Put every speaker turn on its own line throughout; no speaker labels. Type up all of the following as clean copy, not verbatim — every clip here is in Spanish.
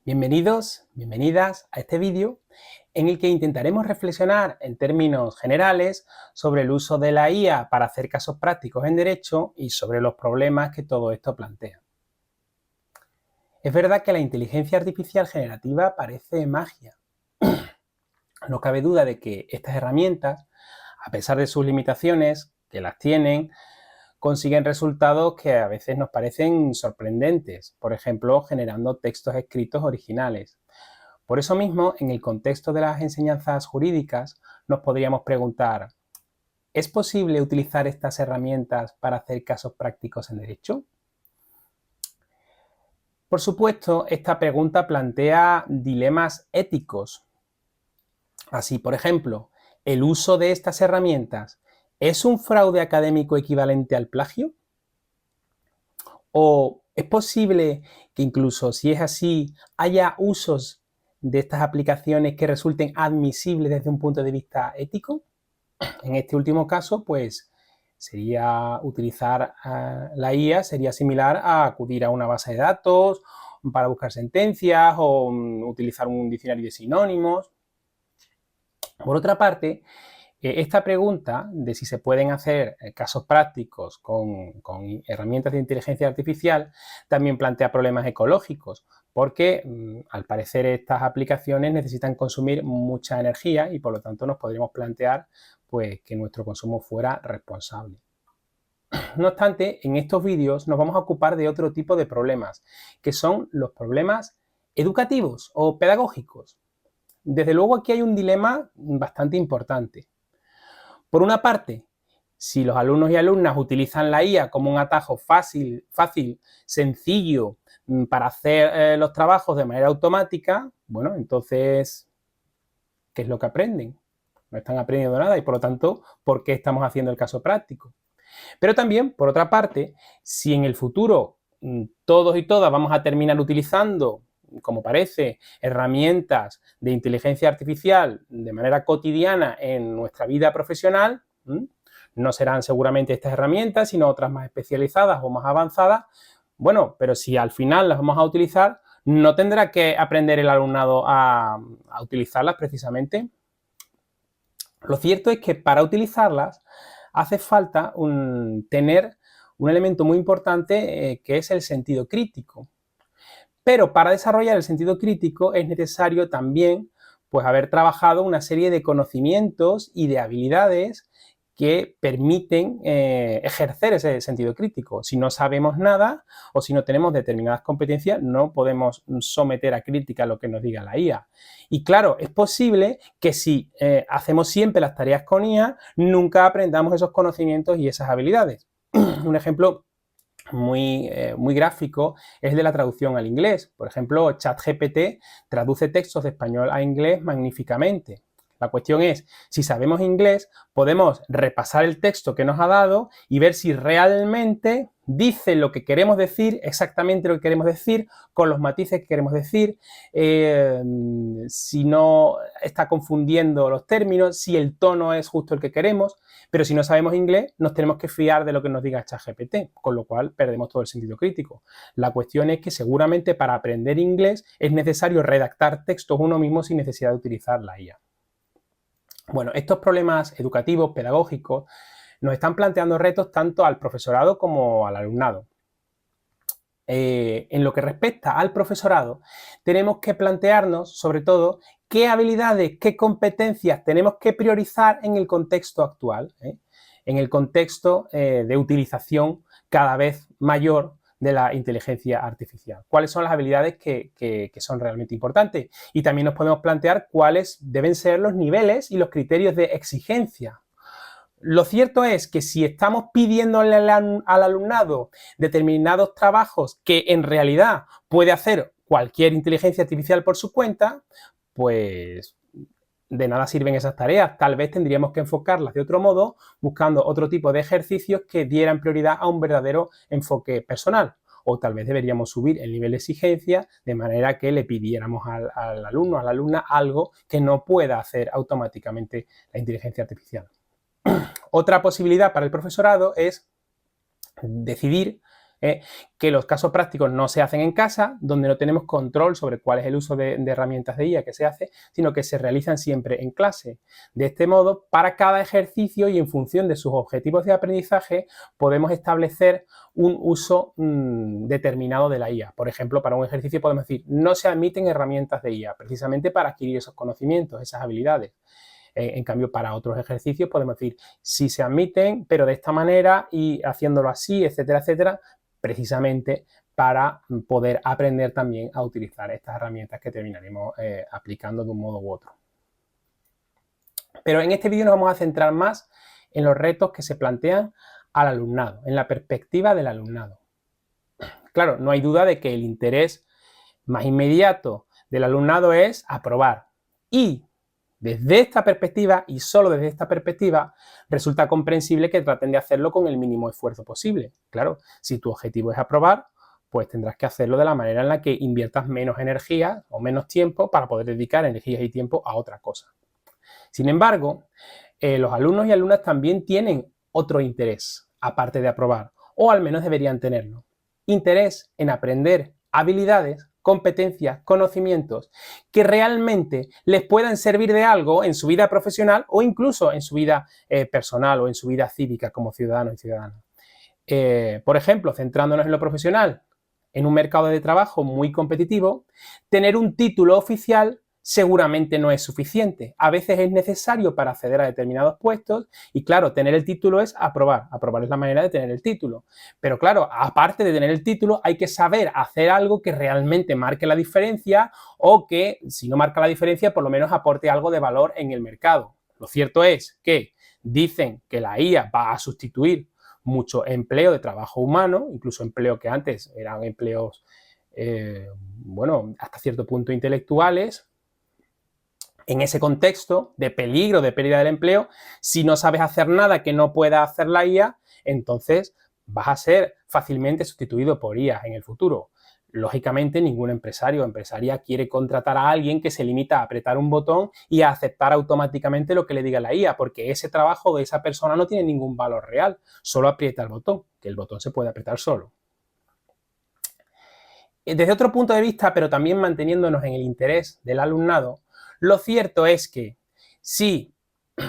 Bienvenidos, bienvenidas a este vídeo en el que intentaremos reflexionar en términos generales sobre el uso de la IA para hacer casos prácticos en derecho y sobre los problemas que todo esto plantea. Es verdad que la inteligencia artificial generativa parece magia. No cabe duda de que estas herramientas, a pesar de sus limitaciones, que las tienen, consiguen resultados que a veces nos parecen sorprendentes, por ejemplo, generando textos escritos originales. Por eso mismo, en el contexto de las enseñanzas jurídicas, nos podríamos preguntar, ¿es posible utilizar estas herramientas para hacer casos prácticos en derecho? Por supuesto, esta pregunta plantea dilemas éticos. Así, por ejemplo, ¿el uso de estas herramientas es un fraude académico equivalente al plagio? ¿O es posible que incluso si es así, haya usos de estas aplicaciones que resulten admisibles desde un punto de vista ético? En este último caso, pues sería utilizar la IA, sería similar a acudir a una base de datos para buscar sentencias o utilizar un diccionario de sinónimos. Por otra parte, esta pregunta de si se pueden hacer casos prácticos con herramientas de inteligencia artificial también plantea problemas ecológicos, porque al parecer estas aplicaciones necesitan consumir mucha energía y por lo tanto nos podríamos plantear pues, que nuestro consumo fuera responsable. No obstante, en estos vídeos nos vamos a ocupar de otro tipo de problemas, que son los problemas educativos o pedagógicos. Desde luego aquí hay un dilema bastante importante. Por una parte, si los alumnos y alumnas utilizan la IA como un atajo fácil, sencillo, para hacer los trabajos de manera automática, bueno, entonces, ¿qué es lo que aprenden? No están aprendiendo nada y por lo tanto, ¿por qué estamos haciendo el caso práctico? Pero también, por otra parte, si en el futuro todos y todas vamos a terminar utilizando, como parece, herramientas de inteligencia artificial de manera cotidiana en nuestra vida profesional, no serán seguramente estas herramientas, sino otras más especializadas o más avanzadas. Bueno, pero si al final las vamos a utilizar, ¿no tendrá que aprender el alumnado a utilizarlas precisamente? Lo cierto es que para utilizarlas hace falta tener un elemento muy importante que es el sentido crítico. Pero para desarrollar el sentido crítico es necesario también pues, haber trabajado una serie de conocimientos y de habilidades que permiten ejercer ese sentido crítico. Si no sabemos nada o si no tenemos determinadas competencias, no podemos someter a crítica lo que nos diga la IA. Y claro, es posible que si hacemos siempre las tareas con IA, nunca aprendamos esos conocimientos y esas habilidades. Un ejemplo muy gráfico es el de la traducción al inglés. Por ejemplo, ChatGPT traduce textos de español a inglés magníficamente. La cuestión es, si sabemos inglés, podemos repasar el texto que nos ha dado y ver si realmente dice lo que queremos decir, exactamente lo que queremos decir, con los matices que queremos decir, si no está confundiendo los términos, si el tono es justo el que queremos. Pero si no sabemos inglés, nos tenemos que fiar de lo que nos diga ChatGPT, con lo cual perdemos todo el sentido crítico. La cuestión es que seguramente para aprender inglés es necesario redactar textos uno mismo sin necesidad de utilizar la IA. Bueno, estos problemas educativos, pedagógicos, nos están planteando retos tanto al profesorado como al alumnado. En lo que respecta al profesorado, tenemos que plantearnos, sobre todo, qué habilidades, qué competencias tenemos que priorizar en el contexto actual, en el contexto de utilización cada vez mayor de la inteligencia artificial. ¿Cuáles son las habilidades que son realmente importantes? Y también nos podemos plantear cuáles deben ser los niveles y los criterios de exigencia. Lo cierto es que si estamos pidiéndole al alumnado determinados trabajos que en realidad puede hacer cualquier inteligencia artificial por su cuenta, pues de nada sirven esas tareas. Tal vez tendríamos que enfocarlas de otro modo, buscando otro tipo de ejercicios que dieran prioridad a un verdadero enfoque personal. O tal vez deberíamos subir el nivel de exigencia de manera que le pidiéramos al alumno, a la alumna, algo que no pueda hacer automáticamente la inteligencia artificial. Otra posibilidad para el profesorado es decidir que los casos prácticos no se hacen en casa, donde no tenemos control sobre cuál es el uso de herramientas de IA que se hace, sino que se realizan siempre en clase. De este modo, para cada ejercicio y en función de sus objetivos de aprendizaje, podemos establecer un uso determinado de la IA. Por ejemplo, para un ejercicio podemos decir, no se admiten herramientas de IA, precisamente para adquirir esos conocimientos, esas habilidades. En cambio, para otros ejercicios podemos decir, sí se admiten, pero de esta manera y haciéndolo así, etcétera, etcétera, precisamente para poder aprender también a utilizar estas herramientas que terminaremos aplicando de un modo u otro. Pero en este vídeo nos vamos a centrar más en los retos que se plantean al alumnado, en la perspectiva del alumnado. Claro, no hay duda de que el interés más inmediato del alumnado es aprobar. Y desde esta perspectiva, y solo desde esta perspectiva, resulta comprensible que traten de hacerlo con el mínimo esfuerzo posible. Claro, si tu objetivo es aprobar, pues tendrás que hacerlo de la manera en la que inviertas menos energía o menos tiempo para poder dedicar energías y tiempo a otra cosa. Sin embargo, los alumnos y alumnas también tienen otro interés, aparte de aprobar, o al menos deberían tenerlo. Interés en aprender habilidades, competencias, conocimientos que realmente les puedan servir de algo en su vida profesional o incluso en su vida personal o en su vida cívica como ciudadanos y ciudadanas. Por ejemplo, centrándonos en lo profesional, en un mercado de trabajo muy competitivo, tener un título oficial seguramente no es suficiente. A veces es necesario para acceder a determinados puestos y claro, tener el título es aprobar. Aprobar es la manera de tener el título. Pero claro, aparte de tener el título, hay que saber hacer algo que realmente marque la diferencia o que, si no marca la diferencia, por lo menos aporte algo de valor en el mercado. Lo cierto es que dicen que la IA va a sustituir mucho empleo de trabajo humano, incluso empleo que antes eran empleos, bueno, hasta cierto punto intelectuales. En ese contexto de peligro, de pérdida del empleo, si no sabes hacer nada que no pueda hacer la IA, entonces vas a ser fácilmente sustituido por IA en el futuro. Lógicamente, ningún empresario o empresaria quiere contratar a alguien que se limita a apretar un botón y a aceptar automáticamente lo que le diga la IA, porque ese trabajo de esa persona no tiene ningún valor real, solo aprieta el botón, que el botón se puede apretar solo. Desde otro punto de vista, pero también manteniéndonos en el interés del alumnado, lo cierto es que si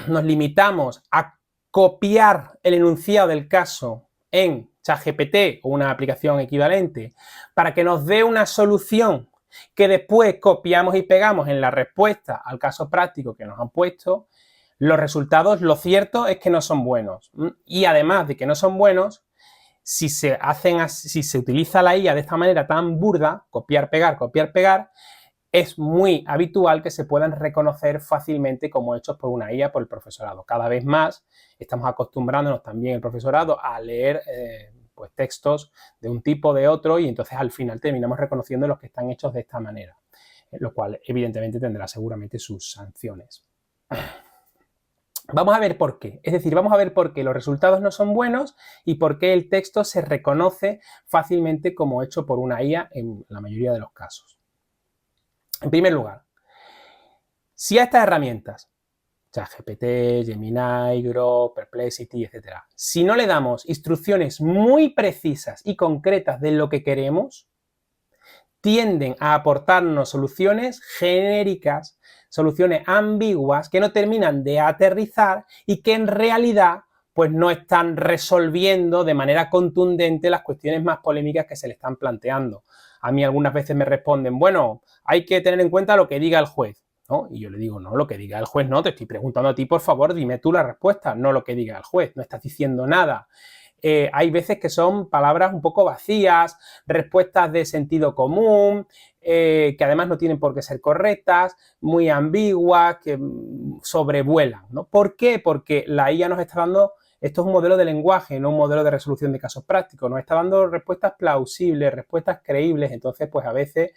nos limitamos a copiar el enunciado del caso en ChatGPT o una aplicación equivalente para que nos dé una solución que después copiamos y pegamos en la respuesta al caso práctico que nos han puesto, los resultados, lo cierto es que no son buenos. Y además de que no son buenos, si se utiliza la IA de esta manera tan burda, copiar, pegar, es muy habitual que se puedan reconocer fácilmente como hechos por una IA, por el profesorado. Cada vez más estamos acostumbrándonos también el profesorado a leer pues textos de un tipo, de otro, y entonces al final terminamos reconociendo los que están hechos de esta manera, lo cual evidentemente tendrá seguramente sus sanciones. Vamos a ver por qué. Es decir, vamos a ver por qué los resultados no son buenos y por qué el texto se reconoce fácilmente como hecho por una IA en la mayoría de los casos. En primer lugar, si a estas herramientas, ChatGPT, Gemini, Grok, Perplexity, etc., si no le damos instrucciones muy precisas y concretas de lo que queremos, tienden a aportarnos soluciones genéricas, soluciones ambiguas que no terminan de aterrizar y que en realidad pues no están resolviendo de manera contundente las cuestiones más polémicas que se le están planteando. A mí algunas veces me responden, bueno, hay que tener en cuenta lo que diga el juez, ¿no? Y yo le digo, no, lo que diga el juez no, te estoy preguntando a ti, por favor, dime tú la respuesta, no lo que diga el juez, no estás diciendo nada. Hay veces que son palabras un poco vacías, respuestas de sentido común, que además no tienen por qué ser correctas, muy ambiguas, que sobrevuelan, ¿no? ¿Por qué? Porque la IA nos está dando, esto es un modelo de lenguaje, no un modelo de resolución de casos prácticos, nos está dando respuestas plausibles, respuestas creíbles, entonces pues a veces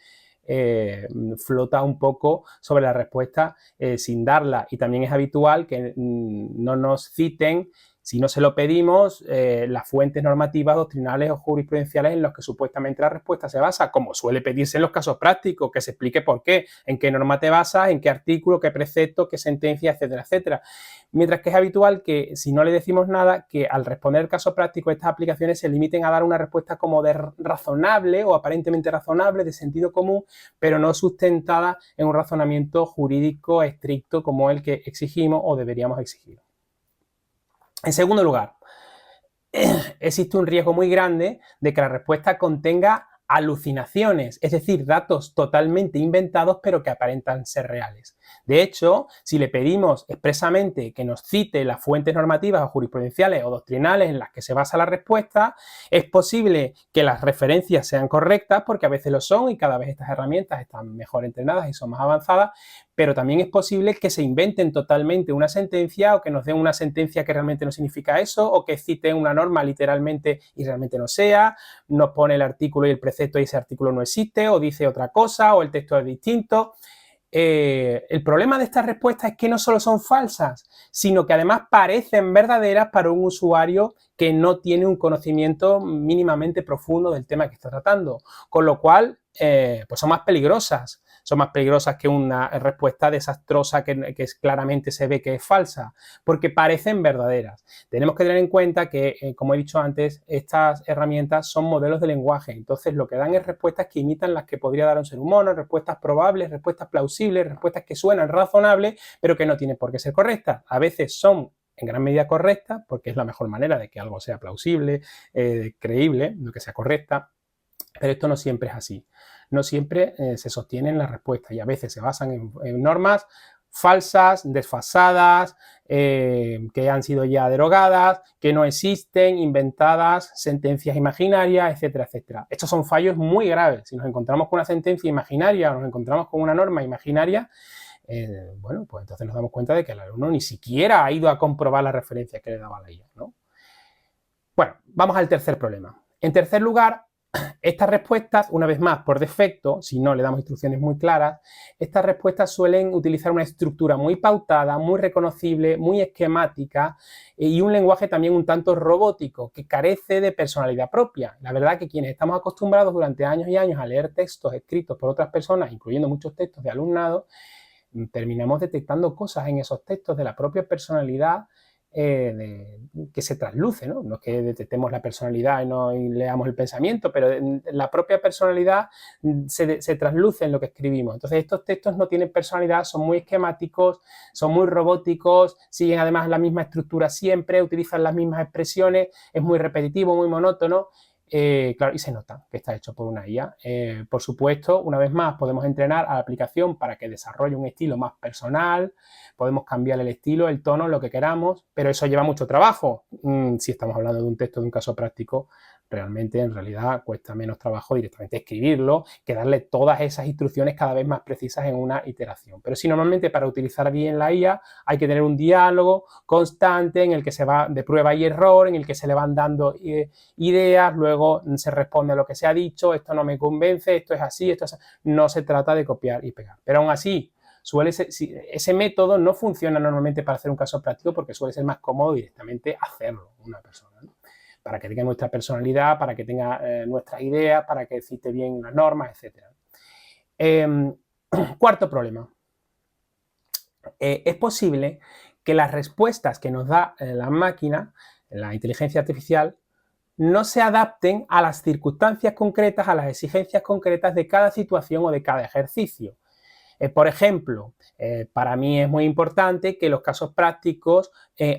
flota un poco sobre la respuesta sin darla, y también es habitual que no nos citen Si no se lo pedimos, las fuentes normativas, doctrinales o jurisprudenciales en las que supuestamente la respuesta se basa, como suele pedirse en los casos prácticos, que se explique por qué, en qué norma te basas, en qué artículo, qué precepto, qué sentencia, etcétera, etcétera. Mientras que es habitual que, si no le decimos nada, que al responder el caso práctico estas aplicaciones se limiten a dar una respuesta como de razonable o aparentemente razonable, de sentido común, pero no sustentada en un razonamiento jurídico estricto como el que exigimos o deberíamos exigir. En segundo lugar, existe un riesgo muy grande de que la respuesta contenga alucinaciones, es decir, datos totalmente inventados pero que aparentan ser reales. De hecho, si le pedimos expresamente que nos cite las fuentes normativas o jurisprudenciales o doctrinales en las que se basa la respuesta, es posible que las referencias sean correctas, porque a veces lo son y cada vez estas herramientas están mejor entrenadas y son más avanzadas, pero también es posible que se inventen totalmente una sentencia o que nos den una sentencia que realmente no significa eso, o que citen una norma literalmente y realmente no sea, nos pone el artículo y el precepto y ese artículo no existe, o dice otra cosa, o el texto es distinto. El problema de estas respuestas es que no solo son falsas, sino que además parecen verdaderas para un usuario que no tiene un conocimiento mínimamente profundo del tema que está tratando, con lo cual pues son más peligrosas. Son más peligrosas que una respuesta desastrosa que claramente se ve que es falsa, porque parecen verdaderas. Tenemos que tener en cuenta que, como he dicho antes, estas herramientas son modelos de lenguaje. Entonces, lo que dan es respuestas que imitan las que podría dar un ser humano, respuestas probables, respuestas plausibles, respuestas que suenan razonables, pero que no tienen por qué ser correctas. A veces son en gran medida correctas, porque es la mejor manera de que algo sea plausible, creíble, no que sea correcta, pero esto no siempre es así. No siempre se sostienen las respuestas y a veces se basan en normas falsas, desfasadas, que han sido ya derogadas, que no existen, inventadas, sentencias imaginarias, etcétera, etcétera. Estos son fallos muy graves. Si nos encontramos con una sentencia imaginaria o nos encontramos con una norma imaginaria, bueno, pues entonces nos damos cuenta de que el alumno ni siquiera ha ido a comprobar la referencia que le daba la IA, ¿no? Bueno, vamos al tercer problema. En tercer lugar, estas respuestas, una vez más, por defecto, si no le damos instrucciones muy claras, estas respuestas suelen utilizar una estructura muy pautada, muy reconocible, muy esquemática y un lenguaje también un tanto robótico, que carece de personalidad propia. La verdad que quienes estamos acostumbrados durante años y años a leer textos escritos por otras personas, incluyendo muchos textos de alumnado, terminamos detectando cosas en esos textos de la propia personalidad que se trasluce, ¿no? No es que detectemos la personalidad y leamos el pensamiento, pero la propia personalidad se trasluce en lo que escribimos. Entonces, estos textos no tienen personalidad, son muy esquemáticos, son muy robóticos, siguen además la misma estructura siempre, utilizan las mismas expresiones, es muy repetitivo, muy monótono. Claro, y se nota que está hecho por una IA. Por supuesto, una vez más, podemos entrenar a la aplicación para que desarrolle un estilo más personal, podemos cambiar el estilo, el tono, lo que queramos, pero eso lleva mucho trabajo. Si estamos hablando de un texto, de un caso práctico, realmente en realidad cuesta menos trabajo directamente escribirlo que darle todas esas instrucciones cada vez más precisas en una iteración. Pero sí, normalmente para utilizar bien la IA hay que tener un diálogo constante en el que se va de prueba y error, en el que se le van dando ideas, luego se responde a lo que se ha dicho, esto no me convence, esto es así, esto es así. No se trata de copiar y pegar. Pero aún así, ese método no funciona normalmente para hacer un caso práctico porque suele ser más cómodo directamente hacerlo una persona, ¿no? Para que tenga nuestra personalidad, para que tenga nuestras ideas, para que cite bien las normas, etc. Cuarto problema. Es posible que las respuestas que nos da la máquina, la inteligencia artificial, no se adapten a las circunstancias concretas, a las exigencias concretas de cada situación o de cada ejercicio. Por ejemplo, para mí es muy importante que los casos prácticos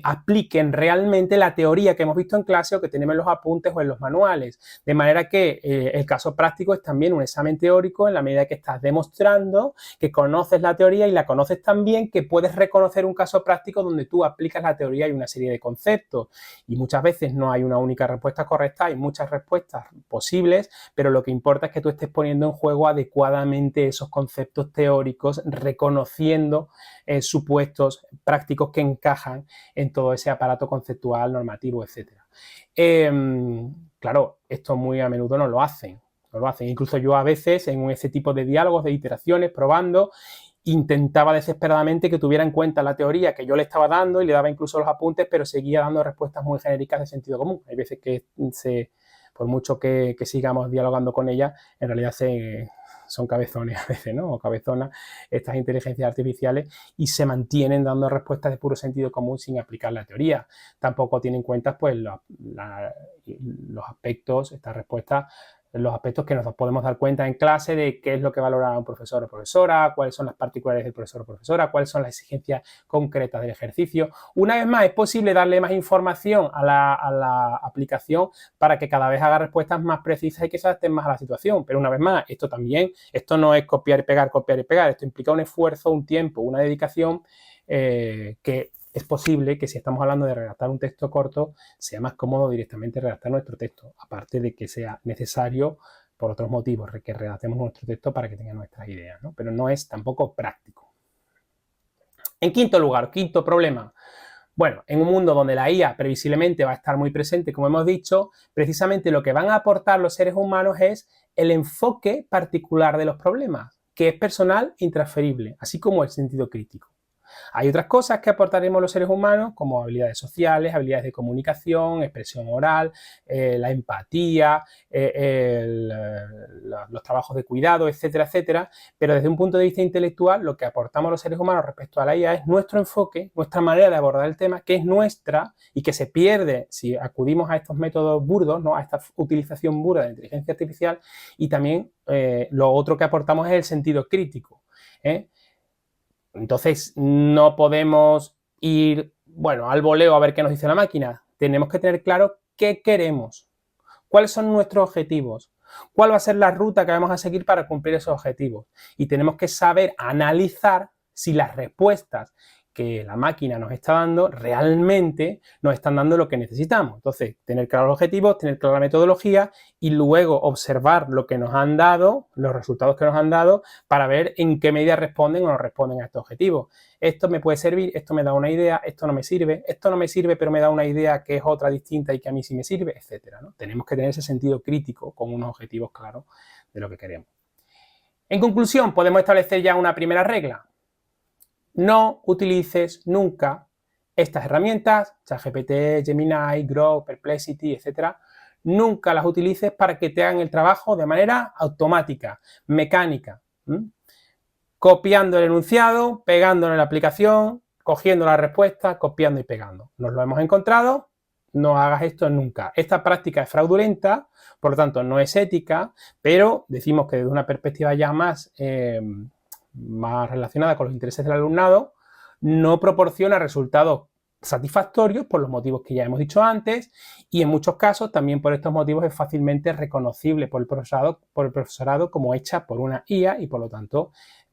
apliquen realmente la teoría que hemos visto en clase o que tenemos en los apuntes o en los manuales. De manera que el caso práctico es también un examen teórico en la medida que estás demostrando que conoces la teoría y la conoces tan bien que puedes reconocer un caso práctico donde tú aplicas la teoría y una serie de conceptos. Y muchas veces no hay una única respuesta correcta, hay muchas respuestas posibles, pero lo que importa es que tú estés poniendo en juego adecuadamente esos conceptos teóricos, reconociendo supuestos prácticos que encajan en todo ese aparato conceptual, normativo, etc. Claro, esto muy a menudo no lo hacen. Incluso yo a veces en ese tipo de diálogos, de iteraciones, probando, intentaba desesperadamente que tuviera en cuenta la teoría que yo le estaba dando y le daba incluso los apuntes, pero seguía dando respuestas muy genéricas de sentido común. Hay veces que por mucho que sigamos dialogando con ella, en realidad son cabezones a veces, ¿no? O cabezonas estas inteligencias artificiales y se mantienen dando respuestas de puro sentido común sin aplicar la teoría. Tampoco tienen en cuenta pues, los aspectos, estas respuestas, los aspectos que nos podemos dar cuenta en clase de qué es lo que valora un profesor o profesora, cuáles son las particularidades del profesor o profesora, cuáles son las exigencias concretas del ejercicio. Una vez más, es posible darle más información a la aplicación para que cada vez haga respuestas más precisas y que se adapten más a la situación. Pero una vez más, esto no es copiar y pegar, esto implica un esfuerzo, un tiempo, una dedicación que es posible que si estamos hablando de redactar un texto corto, sea más cómodo directamente redactar nuestro texto, aparte de que sea necesario por otros motivos que redactemos nuestro texto para que tenga nuestras ideas, ¿no? Pero no es tampoco práctico. En quinto lugar, quinto problema. Bueno, en un mundo donde la IA previsiblemente va a estar muy presente, como hemos dicho, precisamente lo que van a aportar los seres humanos es el enfoque particular de los problemas, que es personal e intransferible, así como el sentido crítico. Hay otras cosas que aportaremos los seres humanos, como habilidades sociales, habilidades de comunicación, expresión oral, la empatía, los trabajos de cuidado, etcétera, etcétera. Pero desde un punto de vista intelectual, lo que aportamos los seres humanos respecto a la IA es nuestro enfoque, nuestra manera de abordar el tema, que es nuestra y que se pierde si acudimos a estos métodos burdos, ¿no? A esta utilización burda de inteligencia artificial. Y también lo otro que aportamos es el sentido crítico, ¿eh? Entonces, no podemos ir, bueno, al voleo a ver qué nos dice la máquina. Tenemos que tener claro qué queremos, cuáles son nuestros objetivos, cuál va a ser la ruta que vamos a seguir para cumplir esos objetivos. Y tenemos que saber analizar si las respuestas que la máquina nos está dando realmente nos están dando lo que necesitamos. Entonces, tener claros los objetivos, tener clara la metodología y luego observar lo que nos han dado, los resultados que nos han dado, para ver en qué medida responden o no responden a estos objetivos. Esto me puede servir, esto me da una idea, esto no me sirve pero me da una idea que es otra distinta y que a mí sí me sirve, etcétera, ¿no? Tenemos que tener ese sentido crítico con unos objetivos claros de lo que queremos. En conclusión, podemos establecer ya una primera regla. No utilices nunca estas herramientas, ChatGPT, Gemini, Grok, Perplexity, etcétera. Nunca las utilices para que te hagan el trabajo de manera automática, mecánica. Copiando el enunciado, pegándolo en la aplicación, cogiendo la respuesta, copiando y pegando. Nos lo hemos encontrado, no hagas esto nunca. Esta práctica es fraudulenta, por lo tanto no es ética, pero decimos que desde una perspectiva ya más relacionada con los intereses del alumnado, no proporciona resultados satisfactorios por los motivos que ya hemos dicho antes y en muchos casos también por estos motivos es fácilmente reconocible por el profesorado como hecha por una IA y por lo tanto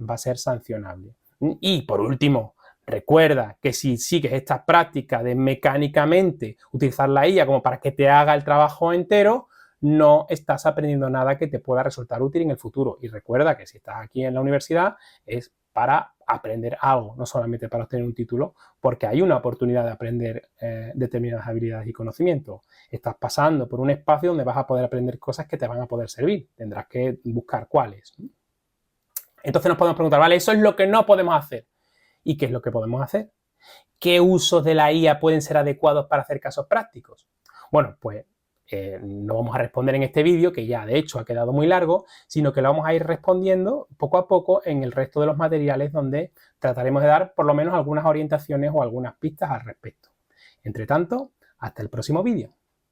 va a ser sancionable. Y por último, recuerda que si sigues esta práctica de mecánicamente utilizar la IA como para que te haga el trabajo entero, no estás aprendiendo nada que te pueda resultar útil en el futuro. Y recuerda que si estás aquí en la universidad es para aprender algo, no solamente para obtener un título, porque hay una oportunidad de aprender determinadas habilidades y conocimientos. Estás pasando por un espacio donde vas a poder aprender cosas que te van a poder servir. Tendrás que buscar cuáles. Entonces nos podemos preguntar, vale, eso es lo que no podemos hacer. ¿Y qué es lo que podemos hacer? ¿Qué usos de la IA pueden ser adecuados para hacer casos prácticos? Bueno, pues no vamos a responder en este vídeo, que ya de hecho ha quedado muy largo, sino que lo vamos a ir respondiendo poco a poco en el resto de los materiales donde trataremos de dar por lo menos algunas orientaciones o algunas pistas al respecto. Entre tanto, hasta el próximo vídeo.